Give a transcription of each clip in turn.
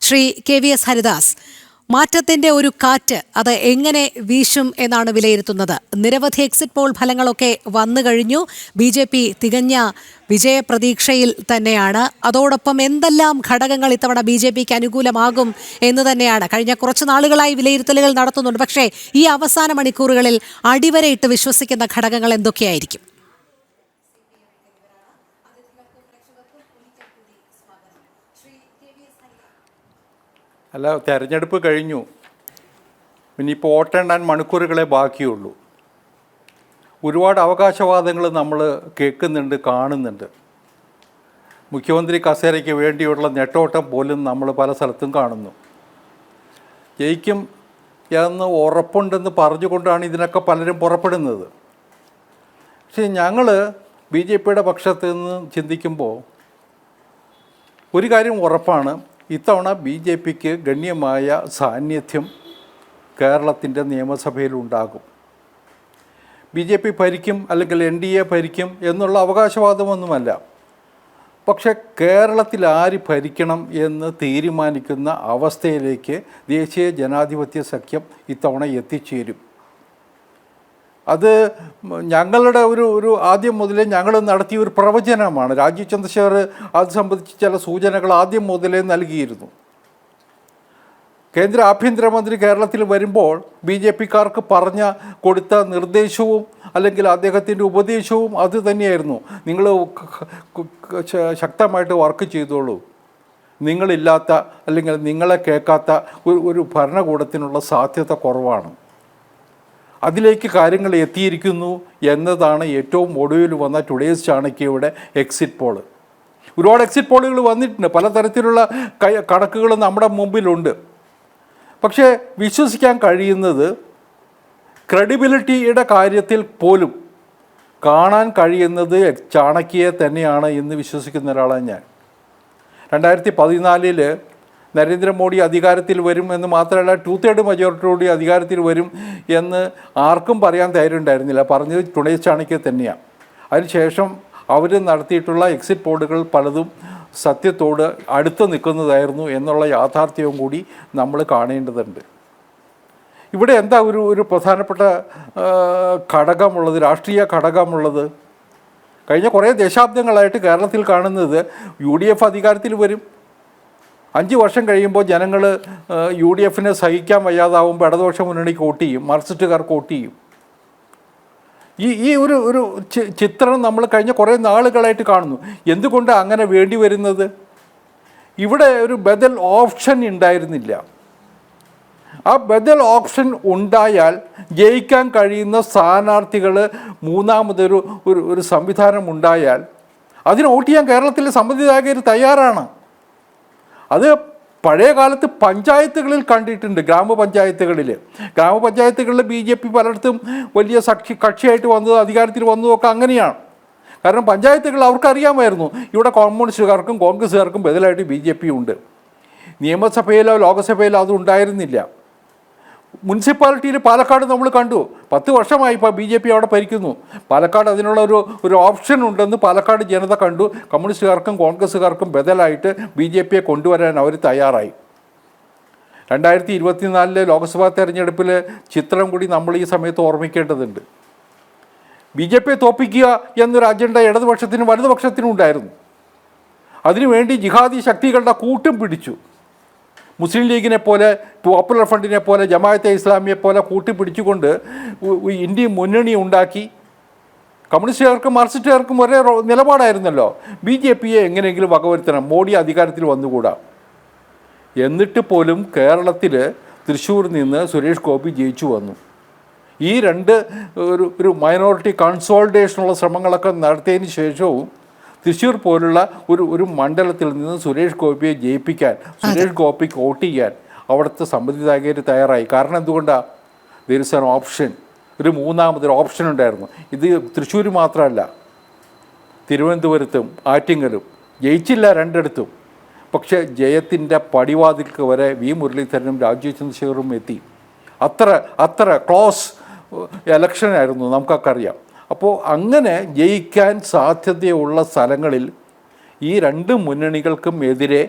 Shri KVS Haridas, മാറ്റത്തിന്റെ ഒരു കാറ്റ് അത് എങ്ങനെ വീശും എന്നാണ് വിലയിരുത്തുന്നത്? നിരവധി എക്സിറ്റ് പോൾ ഫലങ്ങളൊക്കെ വന്നു കഴിഞ്ഞു. BJP തികഞ്ഞ വിജയപ്രതീക്ഷയിൽ തന്നെയാണ്. അതോടൊപ്പം എന്തെല്ലാം ഘടകങ്ങൾ ഇത്തവണ BJPക്ക് അനുകൂലമാകും എന്ന് തന്നെയാണ് കഴിഞ്ഞ കുറച്ച് നാളുകളായി വിലയിരുത്തലുകൾ നടത്തുന്നുണ്ട്. പക്ഷേ ഈ അവസാന മണിക്കൂറുകളിൽ അടിവരയിട്ട് വിശ്വസിക്കുന്ന ഘടകങ്ങൾ എന്തൊക്കെയായിരിക്കും? അല്ല, തെരഞ്ഞെടുപ്പ് കഴിഞ്ഞു, ഇനിയിപ്പോൾ വോട്ടെണ്ണാൻ മണിക്കൂറുകളെ ബാക്കിയുള്ളൂ. ഒരുപാട് അവകാശവാദങ്ങൾ നമ്മൾ കേൾക്കുന്നുണ്ട്, കാണുന്നുണ്ട്. മുഖ്യമന്ത്രി കസേരയ്ക്ക് വേണ്ടിയുള്ള നെട്ടോട്ടം പോലും നമ്മൾ പല സ്ഥലത്തും കാണുന്നു. ജയിക്കും എന്ന് ഉറപ്പുണ്ടെന്ന് പറഞ്ഞുകൊണ്ടാണ് ഇതിനൊക്കെ പലരും പുറപ്പെടുന്നത്. പക്ഷേ ഞങ്ങൾ BJPയുടെ പക്ഷത്ത് നിന്ന് ചിന്തിക്കുമ്പോൾ ഒരു കാര്യം ഉറപ്പാണ്, ഇത്തവണ BJPക്ക് ഗണ്യമായ സാന്നിധ്യം കേരളത്തിൻ്റെ നിയമസഭയിലുണ്ടാകും. BJP ഭരിക്കും അല്ലെങ്കിൽ NDA ഭരിക്കും എന്നുള്ള അവകാശവാദമൊന്നുമല്ല. പക്ഷെ കേരളത്തിൽ ആര് ഭരിക്കണം എന്ന് തീരുമാനിക്കുന്ന അവസ്ഥയിലേക്ക് ദേശീയ ജനാധിപത്യ സഖ്യം ഇത്തവണ എത്തിച്ചേരും. അത് ഞങ്ങളുടെ ഒരു ആദ്യം മുതലേ ഞങ്ങൾ നടത്തിയ ഒരു പ്രവചനമാണ്. രാജീവ് ചന്ദ്രശേഖർ അത് സംബന്ധിച്ച് ചില സൂചനകൾ ആദ്യം മുതലേ നൽകിയിരുന്നു. കേന്ദ്ര ആഭ്യന്തരമന്ത്രി കേരളത്തിൽ വരുമ്പോൾ BJPക്കാർക്ക് കൊടുത്ത നിർദ്ദേശവും അല്ലെങ്കിൽ അദ്ദേഹത്തിൻ്റെ ഉപദേശവും അത് തന്നെയായിരുന്നു. നിങ്ങൾ ശക്തമായിട്ട് വർക്ക് ചെയ്തോളൂ, നിങ്ങളില്ലാത്ത അല്ലെങ്കിൽ നിങ്ങളെ കേൾക്കാത്ത ഒരു ഭരണകൂടത്തിനുള്ള സാധ്യത കുറവാണ്. അതിലേക്ക് കാര്യങ്ങൾ എത്തിയിരിക്കുന്നു എന്നതാണ് ഏറ്റവും ഒടുവിൽ വന്ന ടുഡേസ് ചാണക്യയുടെ എക്സിറ്റ് പോള്. ഒരുപാട് എക്സിറ്റ് പോളുകൾ വന്നിട്ടുണ്ട്, പലതരത്തിലുള്ള കണക്കുകൾ നമ്മുടെ മുമ്പിലുണ്ട്. പക്ഷേ വിശ്വസിക്കാൻ കഴിയുന്നത് ക്രെഡിബിലിറ്റിയുടെ കാര്യത്തിൽ പോലും കാണാൻ കഴിയുന്നത് ചാണക്യയെ തന്നെയാണ് എന്ന് വിശ്വസിക്കുന്ന ഒരാളാണ് ഞാൻ. 2014 നരേന്ദ്രമോദി അധികാരത്തിൽ വരും എന്ന് മാത്രമല്ല 2/3 മജോറിറ്റിയോടെ അധികാരത്തിൽ വരും എന്ന് ആർക്കും പറയാൻ ധൈര്യമുണ്ടായിരുന്നില്ല. പറഞ്ഞത് ടുഡേസ് ചാണക്യ തന്നെയാണ്. അതിനുശേഷം അവർ നടത്തിയിട്ടുള്ള എക്സിറ്റ് പോളുകൾ പലതും സത്യത്തോട് അടുത്ത് നിൽക്കുന്നതായിരുന്നു എന്നുള്ള യാഥാർത്ഥ്യവും കൂടി നമ്മൾ കാണേണ്ടതുണ്ട്. ഇവിടെ എന്താ ഒരു പ്രധാനപ്പെട്ട ഘടകമുള്ളത്, രാഷ്ട്രീയ ഘടകമുള്ളത്? കഴിഞ്ഞ കുറേ ദശാബ്ദങ്ങളായിട്ട് കേരളത്തിൽ കാണുന്നത് UDF അധികാരത്തിൽ വരും, 5 വർഷം കഴിയുമ്പോൾ ജനങ്ങൾ UDFനെ സഹിക്കാൻ വയ്യാതാവുമ്പോൾ ഇടതുപക്ഷ മുന്നണിക്ക് വോട്ട് ചെയ്യും, മാർക്സിസ്റ്റുകാർക്ക് വോട്ട് ചെയ്യും. ഈ ഒരു ചിത്രം നമ്മൾ കഴിഞ്ഞ കുറേ നാളുകളായിട്ട് കാണുന്നു. എന്തുകൊണ്ട് അങ്ങനെ വേണ്ടി വരുന്നത്? ഇവിടെ ഒരു ബദൽ ഓപ്ഷൻ ഉണ്ടായിരുന്നില്ല. ആ ബദൽ ഓപ്ഷൻ ഉണ്ടായാൽ ജയിക്കാൻ കഴിയുന്ന സ്ഥാനാർത്ഥികൾ മൂന്നാമതൊരു സംവിധാനം ഉണ്ടായാൽ അതിന് വോട്ട് ചെയ്യാൻ കേരളത്തിലെ സമ്മതിദായകർ തയ്യാറാണ്. അത് പഴയ കാലത്ത് പഞ്ചായത്തുകളിൽ കണ്ടിട്ടുണ്ട്. ഗ്രാമപഞ്ചായത്തുകളിൽ BJP പലയിടത്തും വലിയ കക്ഷിയായിട്ട് വന്നത്, അധികാരത്തിൽ വന്നതൊക്കെ അങ്ങനെയാണ്. കാരണം പഞ്ചായത്തുകൾ അവർക്കറിയാമായിരുന്നു ഇവിടെ കമ്മ്യൂണിസ്റ്റുകാർക്കും കോൺഗ്രസ്സുകാർക്കും ബദലായിട്ട് BJP ഉണ്ട്. നിയമസഭയിലോ ലോകസഭയിലോ അത് ഉണ്ടായിരുന്നില്ല. മുനിസിപ്പാലിറ്റിയിൽ പാലക്കാട് നമ്മൾ കണ്ടു, 10 വർഷമായി ഇപ്പോൾ BJP അവിടെ ഭരിക്കുന്നു. പാലക്കാട് അതിനുള്ള ഒരു ഓപ്ഷൻ ഉണ്ടെന്ന് പാലക്കാട് ജനത കണ്ടു. കമ്മ്യൂണിസ്റ്റുകാർക്കും കോൺഗ്രസ്സുകാർക്കും ബദലായിട്ട് BJPയെ കൊണ്ടുവരാൻ അവർ തയ്യാറായി. 2024 ലോക്സഭാ തെരഞ്ഞെടുപ്പിലെ ചിത്രം കൂടി നമ്മൾ ഈ സമയത്ത് ഓർമ്മിക്കേണ്ടതുണ്ട്. BJPയെ തോൽപ്പിക്കുക എന്നൊരു അജണ്ട ഇടതുപക്ഷത്തിനും വലതുപക്ഷത്തിനും ഉണ്ടായിരുന്നു. അതിനുവേണ്ടി ജിഹാദി ശക്തികളുടെ കൂട്ടും പിടിച്ചു. മുസ്ലിം ലീഗിനെ പോലെ, പോപ്പുലർ ഫ്രണ്ടിനെ പോലെ, ജമാഅത്തെ ഇസ്ലാമിയെ പോലെ കൂട്ടിപ്പിടിച്ചുകൊണ്ട് ഇന്ത്യ മുന്നണി ഉണ്ടാക്കി. കമ്മ്യൂണിസ്റ്റുകാർക്കും മാർക്സിസ്റ്റുകാർക്കും ഒരേ നിലപാടായിരുന്നല്ലോ, BJPയെ എങ്ങനെയെങ്കിലും വകവരുത്തണം, മോഡി അധികാരത്തിൽ വന്നുകൂടാ. എന്നിട്ട് പോലും കേരളത്തിൽ തൃശ്ശൂരിൽ നിന്ന് സുരേഷ് ഗോപി ജയിച്ചു വന്നു. ഈ ഒരു മൈനോറിറ്റി കൺസോളിഡേഷനുള്ള ശ്രമങ്ങളൊക്കെ നടത്തിയതിന് ശേഷവും തൃശ്ശൂർ പോലുള്ള ഒരു മണ്ഡലത്തിൽ നിന്ന് സുരേഷ് ഗോപിയെ ജയിപ്പിക്കാൻ, സുരേഷ് ഗോപിക്ക് വോട്ട് ചെയ്യാൻ അവിടുത്തെ സമ്മതിദായകർ തയ്യാറായി. കാരണം എന്തുകൊണ്ടാണ്? ദെയർ ഈസ് ആൻ ഓപ്ഷൻ, മൂന്നാമതൊരു ഓപ്ഷൻ ഉണ്ടായിരുന്നു. ഇത് തൃശ്ശൂർ മാത്രമല്ല, തിരുവനന്തപുരത്തും ആറ്റിങ്ങലും ജയിച്ചില്ല രണ്ടിടത്തും. പക്ഷേ ജയത്തിൻ്റെ പടിവാതിൽക്ക് വരെ മുരളീധരനും രാജീവ് ചന്ദ്രശേഖറും എത്തി. അത്ര ക്ലോസ് ഇലക്ഷനായിരുന്നു, നമുക്കൊക്കെ അറിയാം. അപ്പോൾ അങ്ങനെ ജയിക്കാൻ സാധ്യതയുള്ള സ്ഥലങ്ങളിൽ ഈ രണ്ട് മുന്നണികൾക്കും എതിരെ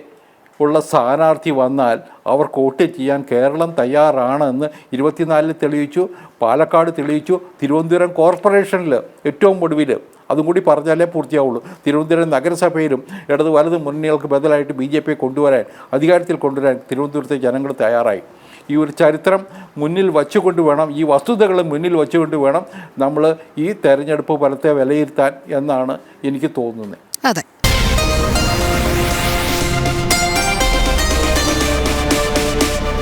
ഉള്ള സ്ഥാനാർത്ഥി വന്നാൽ അവർക്ക് വോട്ട് ചെയ്യാൻ കേരളം തയ്യാറാണെന്ന് 24-ൽ തെളിയിച്ചു, പാലക്കാട് തെളിയിച്ചു, തിരുവനന്തപുരം കോർപ്പറേഷനിൽ ഏറ്റവും ഒടുവിൽ അതും കൂടി പറഞ്ഞാലേ പൂർത്തിയാവുള്ളൂ. തിരുവനന്തപുരം നഗരസഭയിലും ഇടത് വലത് മുന്നണികൾക്ക് ബദലായിട്ട് BJP കൊണ്ടുവരാൻ, അധികാരത്തിൽ കൊണ്ടുവരാൻ തിരുവനന്തപുരത്തെ ജനങ്ങൾ തയ്യാറായി. ഈ ഒരു ചരിത്രം മുന്നിൽ വച്ചുകൊണ്ട് വേണം, ഈ വസ്തുതകൾ മുന്നിൽ വച്ചുകൊണ്ട് വേണം നമ്മൾ ഈ തെരഞ്ഞെടുപ്പ് ഫലത്തെ വിലയിരുത്താൻ എന്നാണ് എനിക്ക് തോന്നുന്നത്. അതെ.